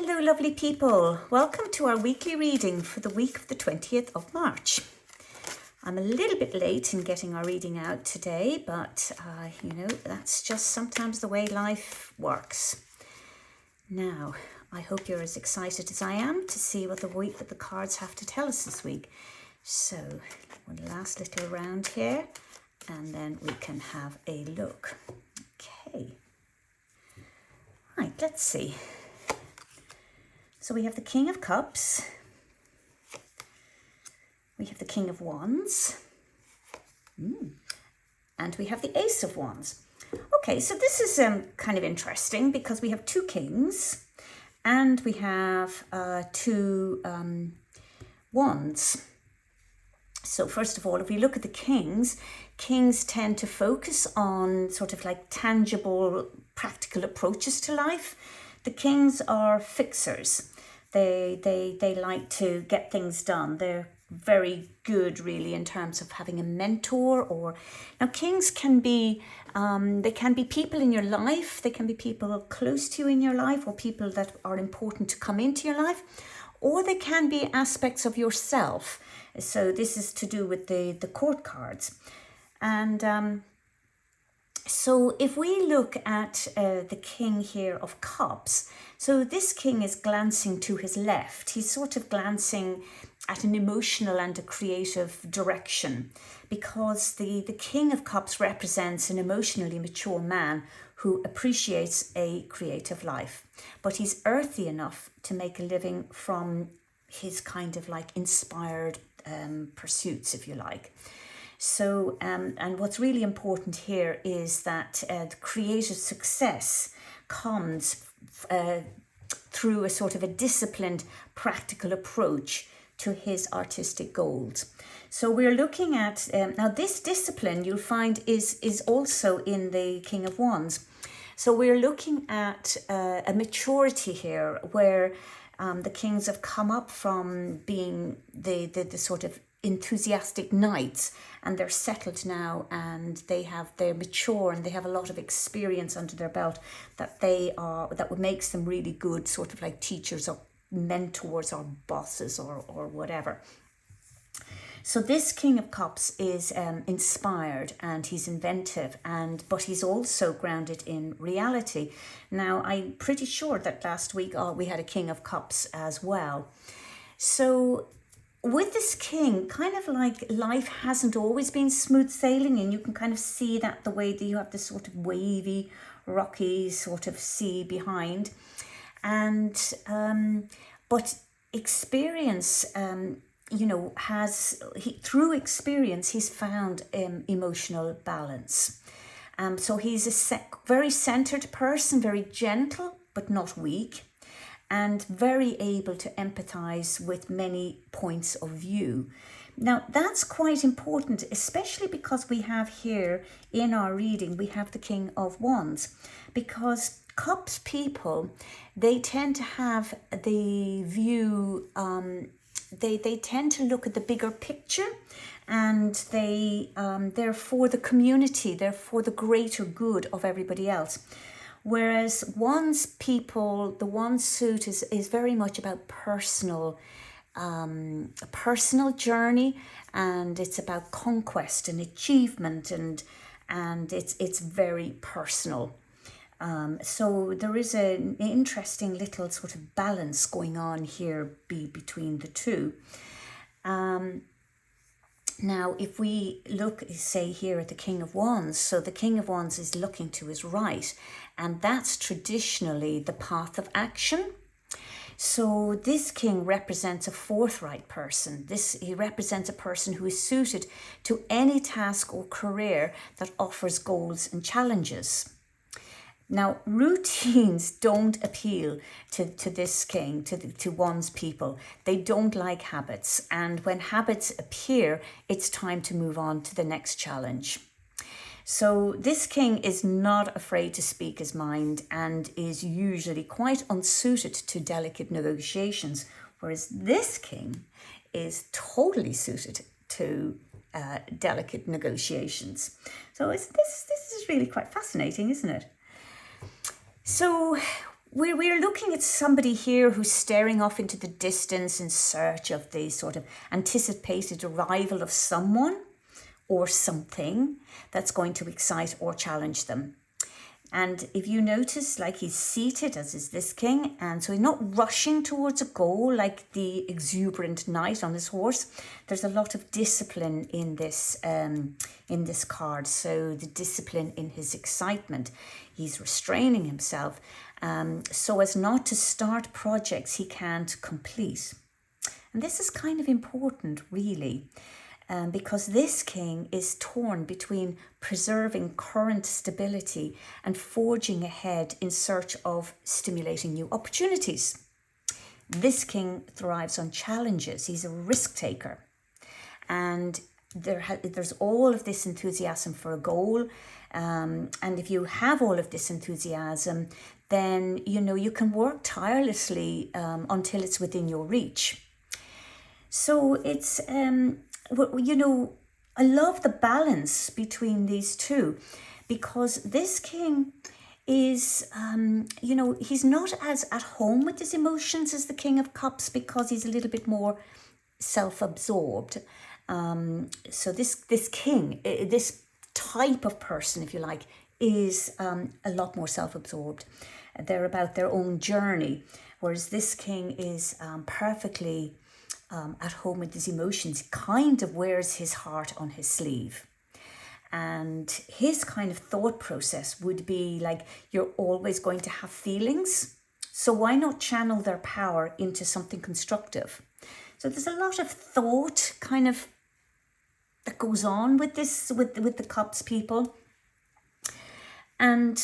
Hello lovely people, welcome to our weekly reading for the week of the 20th of March. I'm a little bit late in getting our reading out today, but that's just sometimes the way life works. Now, I hope you're as excited as I am to see what the cards have to tell us this week. So, one last little round here, and then we can have a look. Okay. Right, let's see. So we have the King of Cups, we have the King of Wands, and we have the Ace of Wands. Okay, so this is kind of interesting because we have two kings and we have two wands. So first of all, if we look at the kings tend to focus on sort of like tangible, practical approaches to life. The kings are fixers. They like to get things done. They're very good really in terms of having a mentor. Now kings can be they can be people in your life, they can be people close to you in your life, or people that are important to come into your life, or they can be aspects of yourself. So this is to do with the court cards. And so if we look at the King here of Cups, so this king is glancing to his left. He's sort of glancing at an emotional and a creative direction, because the King of Cups represents an emotionally mature man who appreciates a creative life, but he's earthy enough to make a living from his kind of like inspired pursuits, if you like. So, and what's really important here is that the creative success comes through a sort of a disciplined, practical approach to his artistic goals. So we're looking at, now this discipline you'll find is also in the King of Wands. So we're looking at a maturity here where the kings have come up from being the sort of enthusiastic knights, and they're settled now, and they're mature and they have a lot of experience under their belt that makes them really good sort of like teachers or mentors or bosses or whatever. So this King of Cups is inspired and he's inventive, but he's also grounded in reality. Now, I'm pretty sure that last week we had a King of Cups as well. So with this king, kind of like life hasn't always been smooth sailing, and you can kind of see that the way that you have this sort of wavy, rocky sort of sea behind. And but experience, through experience, he's found emotional balance. So he's a very centered person, very gentle, but not weak, and very able to empathize with many points of view. Now, that's quite important, especially because we have here in our reading, we have the King of Wands, because Cups people, they tend to have the view, they tend to look at the bigger picture, and they're for the community, they're for the greater good of everybody else. Whereas Wands people, the Wands suit is very much about a personal journey, and it's about conquest and achievement, and it's very personal. So there is an interesting little sort of balance going on here between the two. Now, if we look, say, here at the King of Wands, so the King of Wands is looking to his right, and that's traditionally the path of action. So this king represents a forthright person. He represents a person who is suited to any task or career that offers goals and challenges. Now, routines don't appeal to this king, to Wands people. They don't like habits. And when habits appear, it's time to move on to the next challenge. So this king is not afraid to speak his mind and is usually quite unsuited to delicate negotiations, whereas this king is totally suited to delicate negotiations. So this is really quite fascinating, isn't it? So we're looking at somebody here who's staring off into the distance in search of the sort of anticipated arrival of someone or something that's going to excite or challenge them. And if you notice, like, he's seated, as is this king, and so he's not rushing towards a goal like the exuberant knight on his horse. There's a lot of discipline in this card. So the discipline in his excitement, he's restraining himself so as not to start projects he can't complete. And this is kind of important, really. Because this king is torn between preserving current stability and forging ahead in search of stimulating new opportunities. This king thrives on challenges. He's a risk taker. And there's all of this enthusiasm for a goal. And if you have all of this enthusiasm, then, you can work tirelessly until it's within your reach. So it's... I love the balance between these two, because this king is, he's not as at home with his emotions as the King of Cups, because he's a little bit more self-absorbed. So this king, this type of person, if you like, is a lot more self-absorbed. They're about their own journey, whereas this king is perfectly... at home with his emotions, kind of wears his heart on his sleeve. And his kind of thought process would be like, you're always going to have feelings, so why not channel their power into something constructive? So there's a lot of thought kind of that goes on with this, with the Cups people. And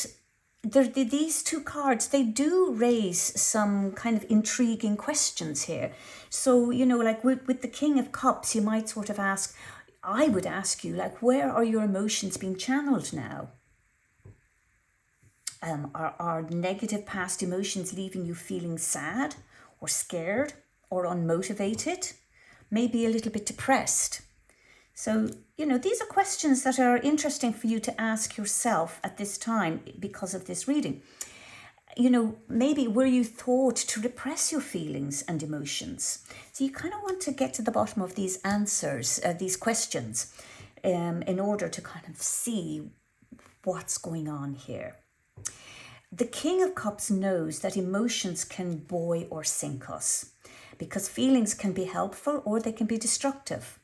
these two cards, they do raise some kind of intriguing questions here. So, like with the King of Cups, you might sort of ask, I would ask you, like, where are your emotions being channeled now? Are negative past emotions leaving you feeling sad or scared or unmotivated? Maybe a little bit depressed? So, these are questions that are interesting for you to ask yourself at this time because of this reading. Maybe were you taught to repress your feelings and emotions? So you kind of want to get to the bottom of these answers, these questions, in order to kind of see what's going on here. The King of Cups knows that emotions can buoy or sink us, because feelings can be helpful or they can be destructive.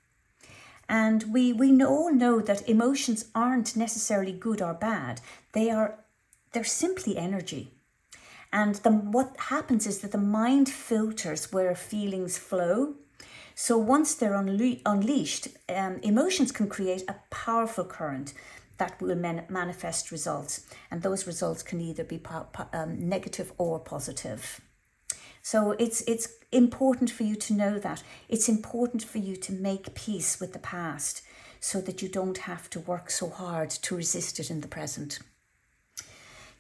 And we all know that emotions aren't necessarily good or bad. They're simply energy. And what happens is that the mind filters where feelings flow. So once they're unleashed, emotions can create a powerful current that will manifest results. And those results can either be negative or positive. So it's important for you to know that. It's important for you to make peace with the past so that you don't have to work so hard to resist it in the present.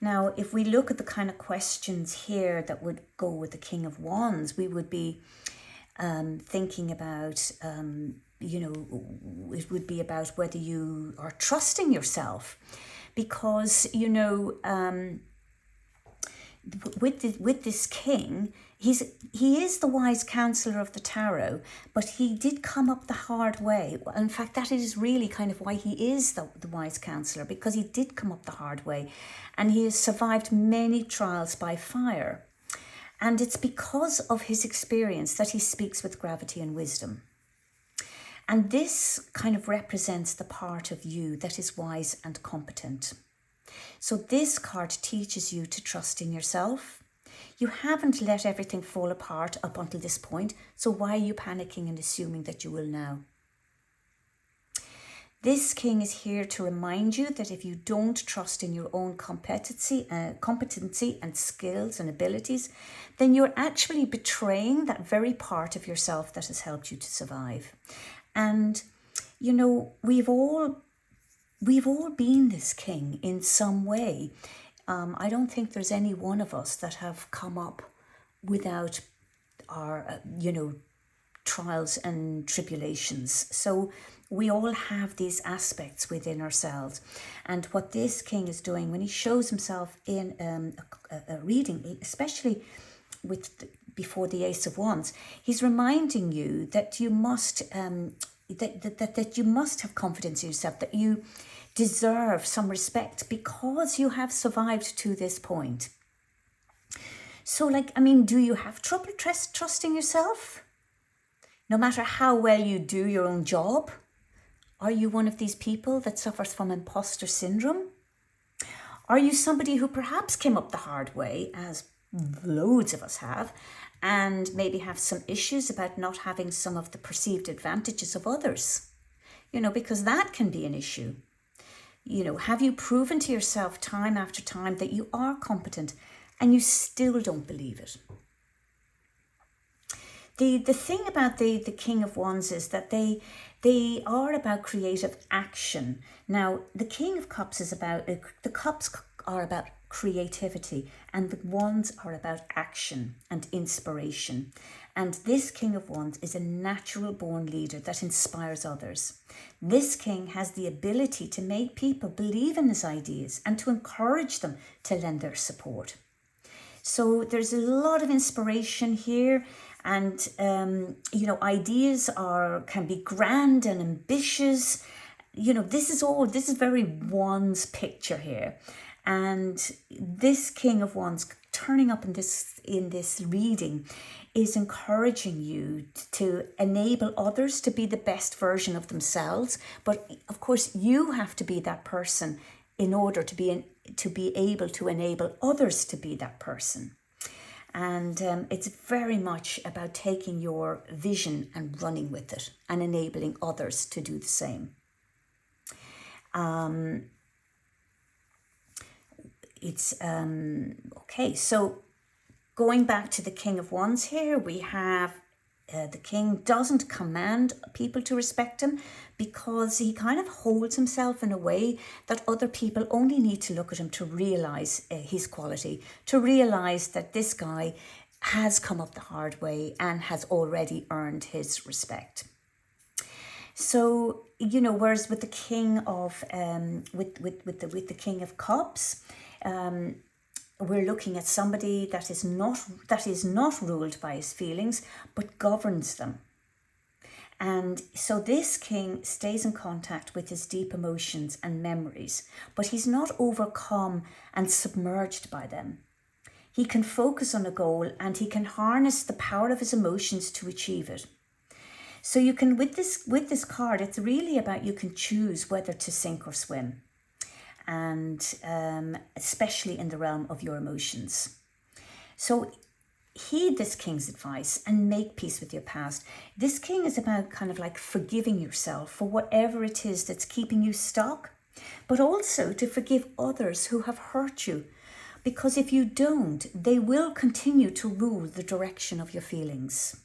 Now, if we look at the kind of questions here that would go with the King of Wands, we would be thinking about, it would be about whether you are trusting yourself. Because, with this king, he is the wise counselor of the tarot, but he did come up the hard way. In fact, that is really kind of why he is the wise counselor, because he did come up the hard way, and he has survived many trials by fire. And it's because of his experience that he speaks with gravity and wisdom. And this kind of represents the part of you that is wise and competent. So this card teaches you to trust in yourself. You haven't let everything fall apart up until this point, so why are you panicking and assuming that you will now? This king is here to remind you that if you don't trust in your own competency and skills and abilities, then you're actually betraying that very part of yourself that has helped you to survive. And, we've all been this king in some way. I don't think there's any one of us that have come up without our, trials and tribulations. So we all have these aspects within ourselves. And what this king is doing when he shows himself in a reading, especially before the Ace of Wands, he's reminding you that you must that you must have confidence in yourself, that you deserve some respect because you have survived to this point. So, like, I mean, do you have trouble trusting yourself? No matter how well you do your own job? Are you one of these people that suffers from imposter syndrome? Are you somebody who perhaps came up the hard way, as loads of us have, and maybe have some issues about not having some of the perceived advantages of others? You know, because that can be an issue. You know, have you proven to yourself time after time that you are competent and you still don't believe it? The thing about the King of Wands is that they are about creative action. Now, the King of Cups is about, the Cups are about creativity, and the Wands are about action and inspiration. And this King of Wands is a natural born leader that inspires others. This king has the ability to make people believe in his ideas and to encourage them to lend their support. So there's a lot of inspiration here, and you know, ideas can be grand and ambitious. You know, this is very Wands picture here. And this King of Wands turning up in this reading is encouraging you to enable others to be the best version of themselves. But of course, you have to be that person in order to be able to enable others to be that person. And it's very much about taking your vision and running with it and enabling others to do the same. Okay, so going back to the King of Wands here, we have the king doesn't command people to respect him because he kind of holds himself in a way that other people only need to look at him to realize his quality, to realize that this guy has come up the hard way and has already earned his respect. So, you know, whereas with the King of with the King of Cups, we're looking at somebody that is not ruled by his feelings, but governs them. And so this king stays in contact with his deep emotions and memories, but he's not overcome and submerged by them. He can focus on a goal and he can harness the power of his emotions to achieve it. So you can, with this card, it's really about you can choose whether to sink or swim. And especially in the realm of your emotions. So heed this king's advice and make peace with your past. This king is about kind of like forgiving yourself for whatever it is that's keeping you stuck, but also to forgive others who have hurt you. Because if you don't, they will continue to rule the direction of your feelings.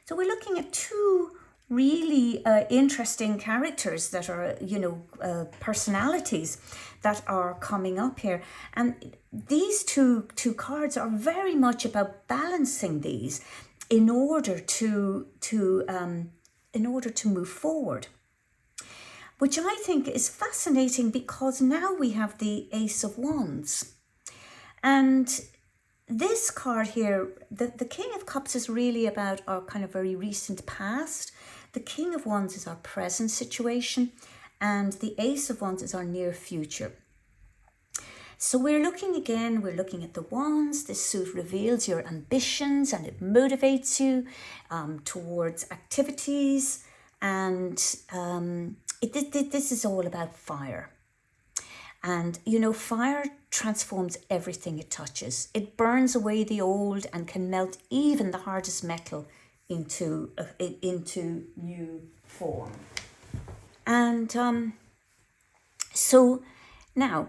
So we're looking at two really interesting characters that are, you know, personalities that are coming up here. And these two cards are very much about balancing these in order to move forward. Which I think is fascinating because now we have the Ace of Wands. And this card here, the King of Cups is really about our kind of very recent past. The King of Wands is our present situation, and the Ace of Wands is our near future. So we're looking at the Wands. This suit reveals your ambitions and it motivates you towards activities. And this is all about fire. And, you know, fire transforms everything it touches. It burns away the old and can melt even the hardest metal into new form. And so now,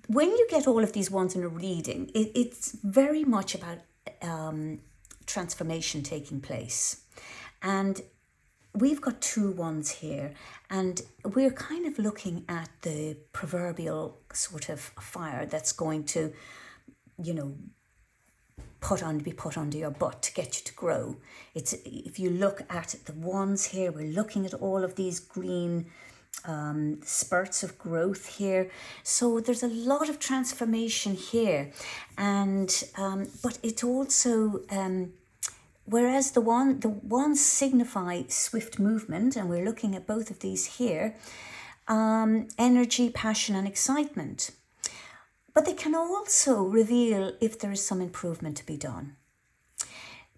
when you get all of these wands in a reading, it's very much about transformation taking place. And we've got two wands here, and we're kind of looking at the proverbial sort of fire that's going to, you know, be put under your butt to get you to grow. It's, if you look at the wands here, we're looking at all of these green spurts of growth here. So there's a lot of transformation here, and but it also whereas the wands signify swift movement, and we're looking at both of these here, energy, passion, and excitement. But they can also reveal if there is some improvement to be done,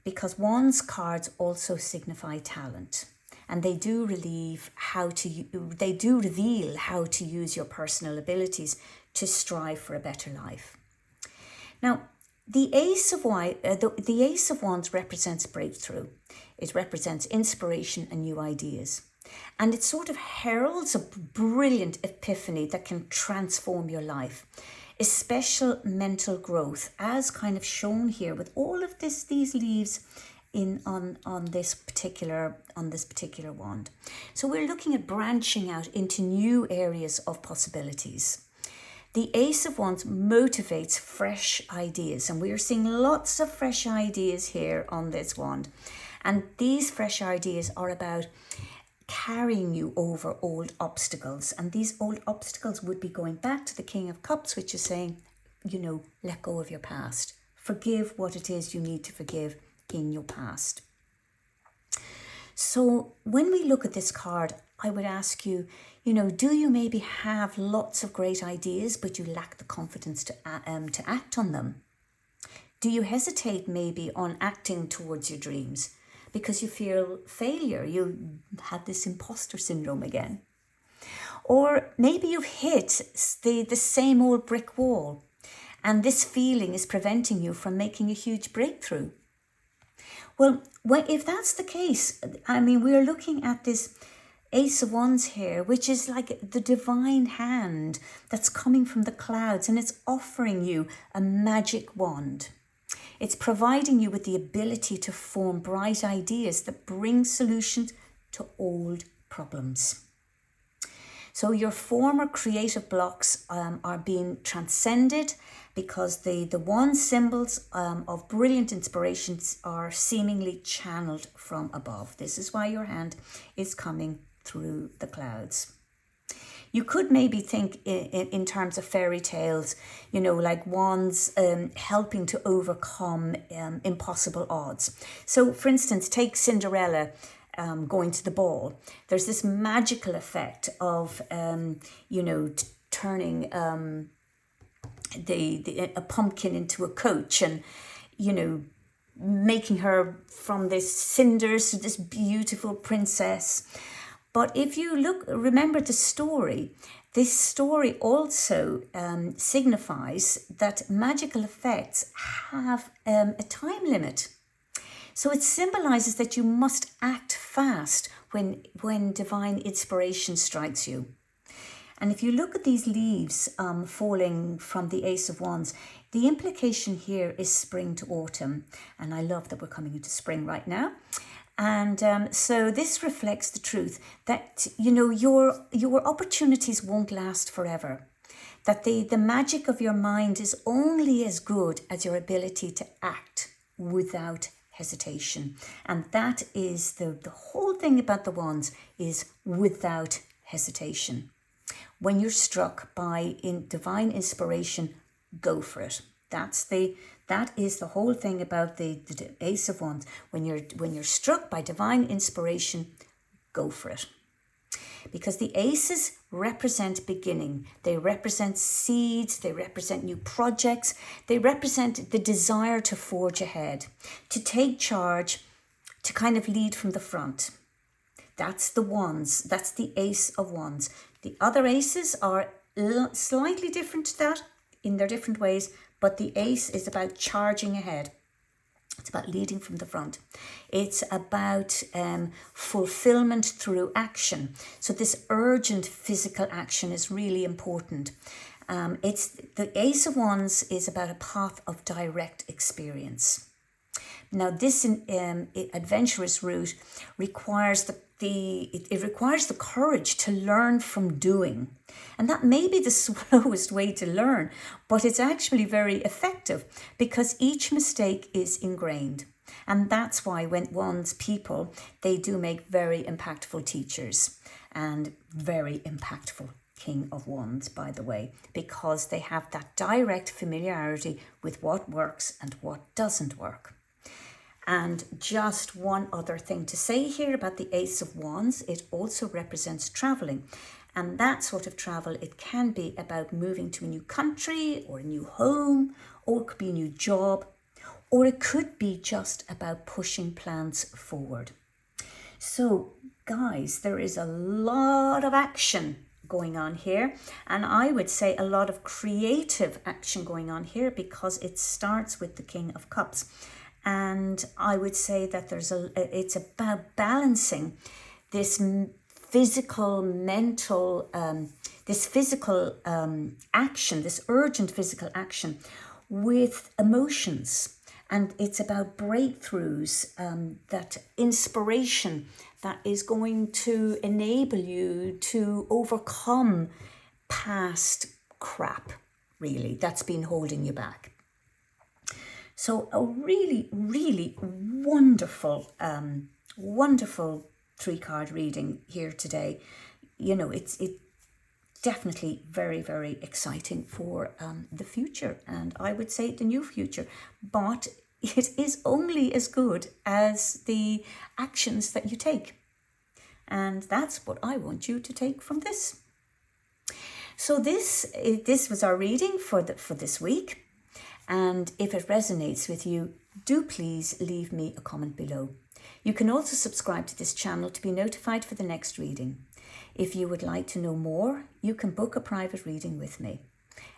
because wands cards also signify talent, and they do reveal how to use your personal abilities to strive for a better life. Now, the Ace of Wands represents breakthrough. It represents inspiration and new ideas. And it sort of heralds a brilliant epiphany that can transform your life. A special mental growth, as kind of shown here with all of these leaves on this particular wand. So we're looking at branching out into new areas of possibilities. The Ace of Wands motivates fresh ideas, and we are seeing lots of fresh ideas here on this wand. And these fresh ideas are about carrying you over old obstacles, and these old obstacles would be going back to the King of Cups, which is saying, let go of your past. Forgive what it is you need to forgive in your past. So when we look at this card, I would ask you, do you maybe have lots of great ideas, but you lack the confidence to act on them? Do you hesitate maybe on acting towards your dreams because you feel failure? You have this imposter syndrome again. Or maybe you've hit the same old brick wall, and this feeling is preventing you from making a huge breakthrough. Well, if that's the case, we are looking at this Ace of Wands here, which is like the divine hand that's coming from the clouds, and it's offering you a magic wand. It's providing you with the ability to form bright ideas that bring solutions to old problems. So your former creative blocks are being transcended, because the wand symbols of brilliant inspirations are seemingly channeled from above. This is why your hand is coming through the clouds. You could maybe think in terms of fairy tales, like wands helping to overcome impossible odds. So, for instance, take Cinderella going to the ball. There's this magical effect of, turning a pumpkin into a coach, and, making her from this cinders to this beautiful princess. But if you remember the story, this story also signifies that magical effects have a time limit. So it symbolizes that you must act fast when divine inspiration strikes you. And if you look at these leaves falling from the Ace of Wands, the implication here is spring to autumn. And I love that we're coming into spring right now. And so this reflects the truth that, your opportunities won't last forever. That the magic of your mind is only as good as your ability to act without hesitation. And that is the whole thing about the wands, is without hesitation. When you're struck by divine inspiration, go for it. That is the whole thing about the Ace of Wands. When you're struck by divine inspiration, go for it. Because the aces represent beginning. They represent seeds. They represent new projects. They represent the desire to forge ahead, to take charge, to kind of lead from the front. That's the wands. That's the Ace of Wands. The other aces are slightly different to that in their different ways, but the ace is about charging ahead. It's about leading from the front. It's about fulfillment through action. So this urgent physical action is really important. The Ace of Wands is about a path of direct experience. Now, this adventurous route requires the it requires the courage to learn from doing. And that may be the slowest way to learn, but it's actually very effective because each mistake is ingrained. And that's why when one's people, they do make very impactful teachers and very impactful King of Wands, by the way, because they have that direct familiarity with what works and what doesn't work. And just one other thing to say here about the Ace of Wands, it also represents traveling. And that sort of travel, it can be about moving to a new country or a new home, or it could be a new job, or it could be just about pushing plans forward. So guys, there is a lot of action going on here, and I would say a lot of creative action going on here because it starts with the King of Cups. And I would say that it's about balancing this physical, mental, action, this urgent physical action with emotions. And it's about breakthroughs, that inspiration that is going to enable you to overcome past crap, really, that's been holding you back. So a really, really wonderful, wonderful 3-card reading here today. You know, it's definitely very, very exciting for the future, and I would say the new future, but it is only as good as the actions that you take. And that's what I want you to take from this. So this was our reading for this week. And if it resonates with you, do please leave me a comment below. You can also subscribe to this channel to be notified for the next reading. If you would like to know more, you can book a private reading with me.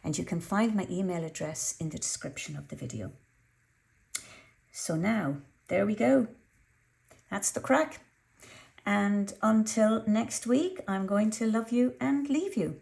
And you can find my email address in the description of the video. So now, there we go. That's the crack. And until next week, I'm going to love you and leave you.